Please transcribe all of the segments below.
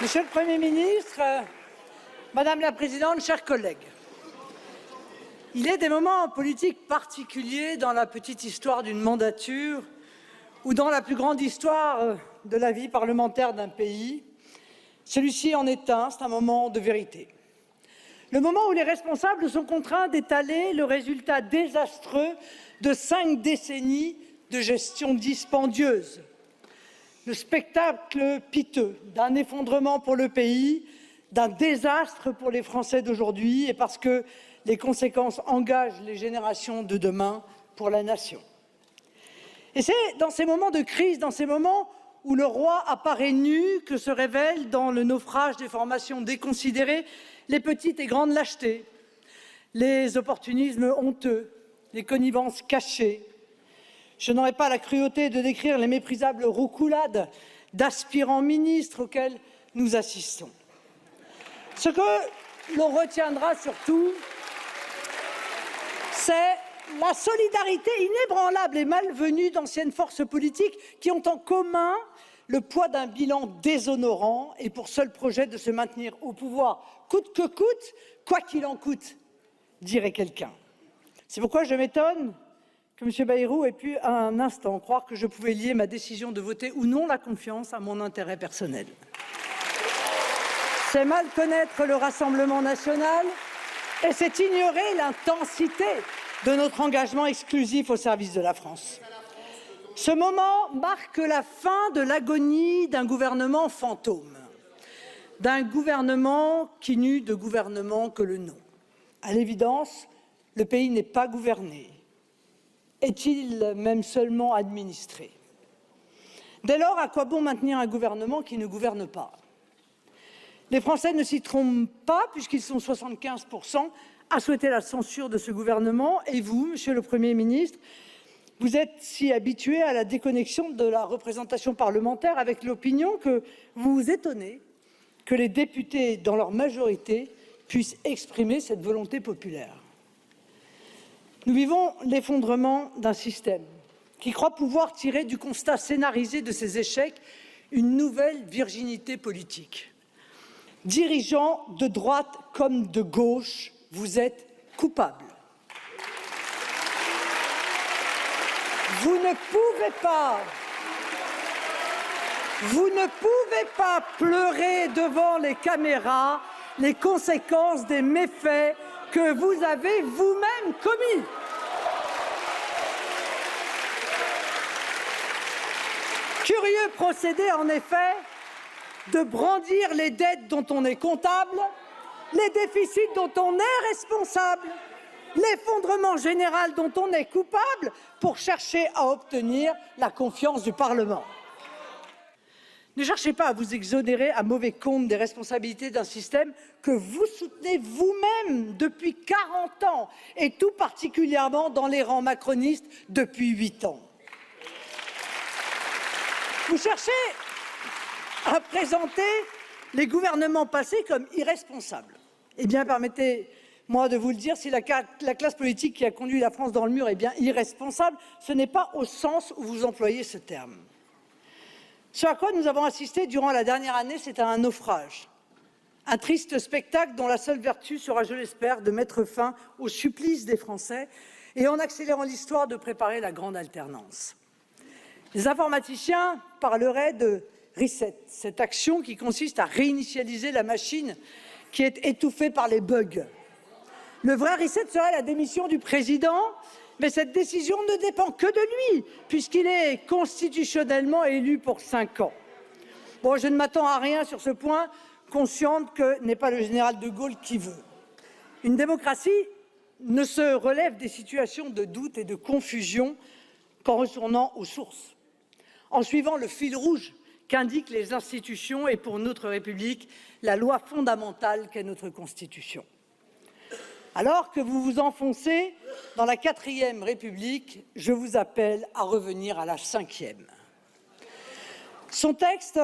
Monsieur le Premier ministre, Madame la Présidente, chers collègues, il est des moments politiques particuliers dans la petite histoire d'une mandature ou dans la plus grande histoire de la vie parlementaire d'un pays. Celui-ci en est un, c'est un moment de vérité. Le moment où les responsables sont contraints d'étaler le résultat désastreux de 5 décennies de gestion dispendieuse. Le spectacle piteux d'un effondrement pour le pays, d'un désastre pour les Français d'aujourd'hui et parce que les conséquences engagent les générations de demain pour la nation. Et c'est dans ces moments de crise, dans ces moments où le roi apparaît nu, que se révèlent dans le naufrage des formations déconsidérées les petites et grandes lâchetés, les opportunismes honteux, les connivences cachées. Je n'aurai pas la cruauté de décrire les méprisables roucoulades d'aspirants ministres auxquels nous assistons. Ce que l'on retiendra surtout, c'est la solidarité inébranlable et malvenue d'anciennes forces politiques qui ont en commun le poids d'un bilan déshonorant et pour seul projet de se maintenir au pouvoir, coûte que coûte, quoi qu'il en coûte, dirait quelqu'un. C'est pourquoi je m'étonne que M. Bayrou ait pu un instant croire que je pouvais lier ma décision de voter ou non la confiance à mon intérêt personnel. C'est mal connaître le Rassemblement national et c'est ignorer l'intensité de notre engagement exclusif au service de la France. Ce moment marque la fin de l'agonie d'un gouvernement fantôme, d'un gouvernement qui n'eut de gouvernement que le nom. À l'évidence, le pays n'est pas gouverné. Est-il même seulement administré? Dès lors, à quoi bon maintenir un gouvernement qui ne gouverne pas? Les Français ne s'y trompent pas puisqu'ils sont 75% à souhaiter la censure de ce gouvernement. Et vous, Monsieur le Premier ministre, vous êtes si habitué à la déconnexion de la représentation parlementaire avec l'opinion que vous vous étonnez que les députés, dans leur majorité, puissent exprimer cette volonté populaire. Nous vivons l'effondrement d'un système qui croit pouvoir tirer du constat scénarisé de ses échecs une nouvelle virginité politique. Dirigeants de droite comme de gauche, vous êtes coupables. Vous ne pouvez pas pleurer devant les caméras les conséquences des méfaits que vous avez vous-même commis. Curieux procédé, en effet, de brandir les dettes dont on est comptable, les déficits dont on est responsable, l'effondrement général dont on est coupable pour chercher à obtenir la confiance du Parlement. Ne cherchez pas à vous exonérer à mauvais compte des responsabilités d'un système que vous soutenez vous-même depuis 40 ans et tout particulièrement dans les rangs macronistes depuis 8 ans. Vous cherchez à présenter les gouvernements passés comme irresponsables. Eh bien, permettez-moi de vous le dire, si la classe politique qui a conduit la France dans le mur est bien irresponsable, ce n'est pas au sens où vous employez ce terme. Ce à quoi nous avons assisté durant la dernière année, c'est à un naufrage. Un triste spectacle dont la seule vertu sera, je l'espère, de mettre fin au supplice des Français et en accélérant l'histoire de préparer la grande alternance. Les informaticiens parleraient de reset, cette action qui consiste à réinitialiser la machine qui est étouffée par les bugs. Le vrai reset serait la démission du président, mais cette décision ne dépend que de lui, puisqu'il est constitutionnellement élu pour 5 ans. Bon, je ne m'attends à rien sur ce point, consciente que n'est pas le général de Gaulle qui veut. Une démocratie ne se relève des situations de doute et de confusion qu'en retournant aux sources, en suivant le fil rouge qu'indiquent les institutions et pour notre République la loi fondamentale qu'est notre Constitution. Alors que vous vous enfoncez dans la 4e République, je vous appelle à revenir à la 5e. Son texte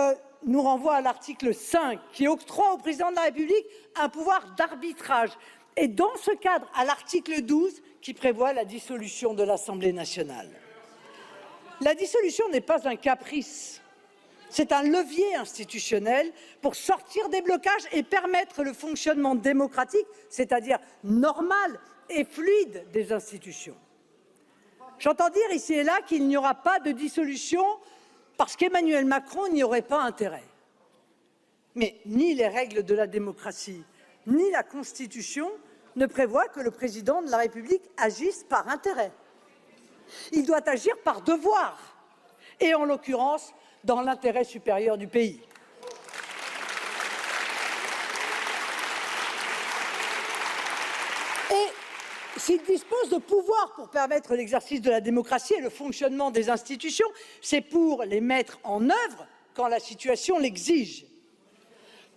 nous renvoie à l'article 5 qui octroie au président de la République un pouvoir d'arbitrage et dans ce cadre à l'article 12 qui prévoit la dissolution de l'Assemblée nationale. La dissolution n'est pas un caprice, C'est un levier institutionnel pour sortir des blocages et permettre le fonctionnement démocratique, c'est-à-dire normal et fluide des institutions. J'entends dire ici et là qu'il n'y aura pas de dissolution parce qu'Emmanuel Macron n'y aurait pas intérêt. Mais ni les règles de la démocratie, ni la Constitution ne prévoient que le président de la République agisse par intérêt. Il doit agir par devoir, et en l'occurrence, dans l'intérêt supérieur du pays. Et s'il dispose de pouvoirs pour permettre l'exercice de la démocratie et le fonctionnement des institutions, c'est pour les mettre en œuvre quand la situation l'exige.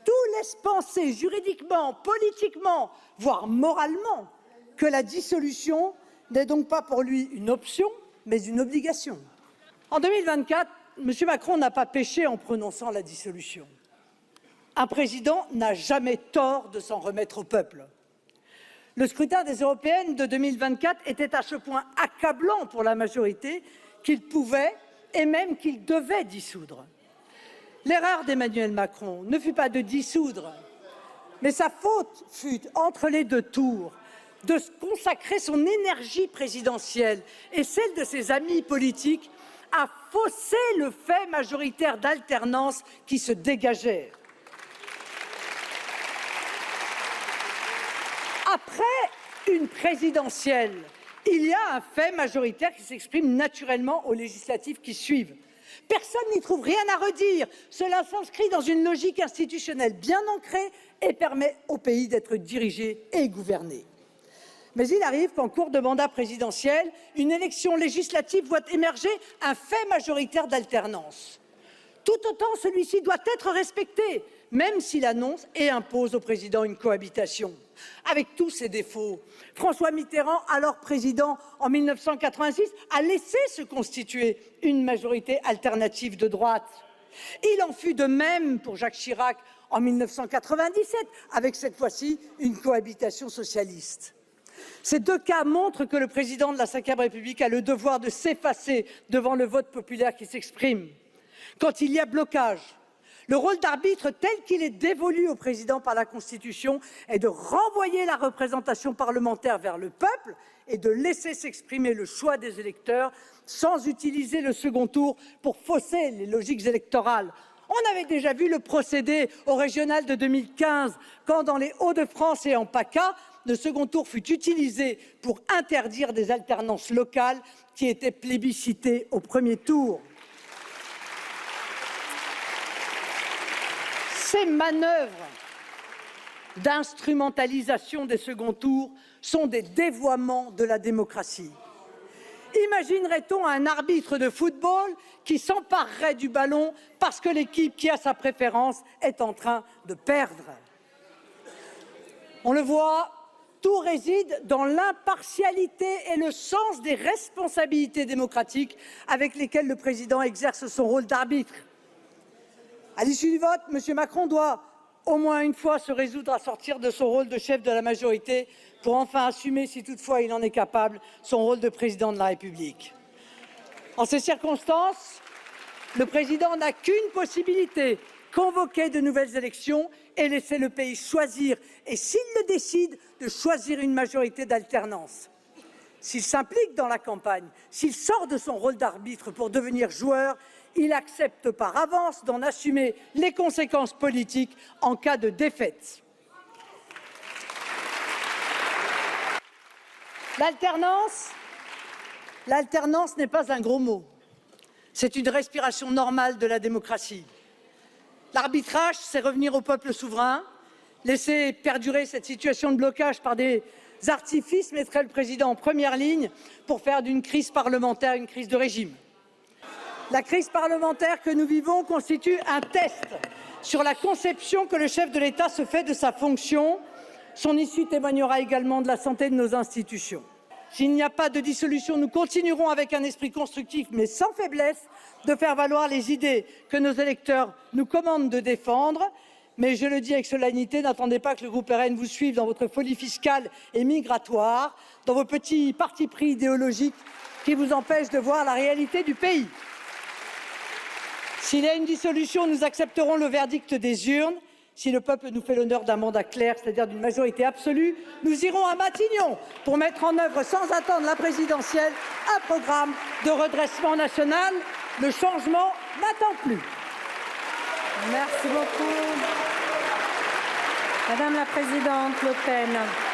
Tout laisse penser juridiquement, politiquement, voire moralement, que la dissolution n'est donc pas pour lui une option, mais une obligation. En 2024, M. Macron n'a pas péché en prononçant la dissolution. Un président n'a jamais tort de s'en remettre au peuple. Le scrutin des européennes de 2024 était à ce point accablant pour la majorité qu'il pouvait et même qu'il devait dissoudre. L'erreur d'Emmanuel Macron ne fut pas de dissoudre, mais sa faute fut, entre les deux tours, de consacrer son énergie présidentielle et celle de ses amis politiques à fausser le fait majoritaire d'alternance qui se dégageait. Après une présidentielle, il y a un fait majoritaire qui s'exprime naturellement aux législatives qui suivent. Personne n'y trouve rien à redire. Cela s'inscrit dans une logique institutionnelle bien ancrée et permet au pays d'être dirigé et gouverné. Mais il arrive qu'en cours de mandat présidentiel, une élection législative voit émerger un fait majoritaire d'alternance. Tout autant, celui-ci doit être respecté, même s'il annonce et impose au président une cohabitation. Avec tous ses défauts, François Mitterrand, alors président en 1986, a laissé se constituer une majorité alternative de droite. Il en fut de même pour Jacques Chirac en 1997, avec cette fois-ci une cohabitation socialiste. Ces deux cas montrent que le président de la Ve République a le devoir de s'effacer devant le vote populaire qui s'exprime. Quand il y a blocage, le rôle d'arbitre tel qu'il est dévolu au président par la Constitution est de renvoyer la représentation parlementaire vers le peuple et de laisser s'exprimer le choix des électeurs sans utiliser le second tour pour fausser les logiques électorales. On avait déjà vu le procédé au régional de 2015, quand dans les Hauts-de-France et en PACA, le second tour fut utilisé pour interdire des alternances locales qui étaient plébiscitées au premier tour. Ces manœuvres d'instrumentalisation des seconds tours sont des dévoiements de la démocratie. Imaginerait-on un arbitre de football qui s'emparerait du ballon parce que l'équipe qui a sa préférence est en train de perdre? On le voit, tout réside dans l'impartialité et le sens des responsabilités démocratiques avec lesquelles le président exerce son rôle d'arbitre. À l'issue du vote, M. Macron doit au moins une fois se résoudre à sortir de son rôle de chef de la majorité pour enfin assumer, si toutefois il en est capable, son rôle de président de la République. En ces circonstances, le président n'a qu'une possibilité, convoquer de nouvelles élections et laisser le pays choisir, et s'il le décide, de choisir une majorité d'alternance. S'il s'implique dans la campagne, s'il sort de son rôle d'arbitre pour devenir joueur, il accepte par avance d'en assumer les conséquences politiques en cas de défaite. L'alternance n'est pas un gros mot. C'est une respiration normale de la démocratie. L'arbitrage, c'est revenir au peuple souverain. Laisser perdurer cette situation de blocage par des artifices mettrait le président en première ligne pour faire d'une crise parlementaire une crise de régime. La crise parlementaire que nous vivons constitue un test sur la conception que le chef de l'État se fait de sa fonction. Son issue témoignera également de la santé de nos institutions. S'il n'y a pas de dissolution, nous continuerons avec un esprit constructif, mais sans faiblesse, de faire valoir les idées que nos électeurs nous commandent de défendre. Mais je le dis avec solennité, n'attendez pas que le groupe RN vous suive dans votre folie fiscale et migratoire, dans vos petits partis pris idéologiques qui vous empêchent de voir la réalité du pays. S'il y a une dissolution, nous accepterons le verdict des urnes. Si le peuple nous fait l'honneur d'un mandat clair, c'est-à-dire d'une majorité absolue, nous irons à Matignon pour mettre en œuvre, sans attendre la présidentielle, un programme de redressement national. Le changement n'attend plus. Merci beaucoup. Madame la présidente Le Pen.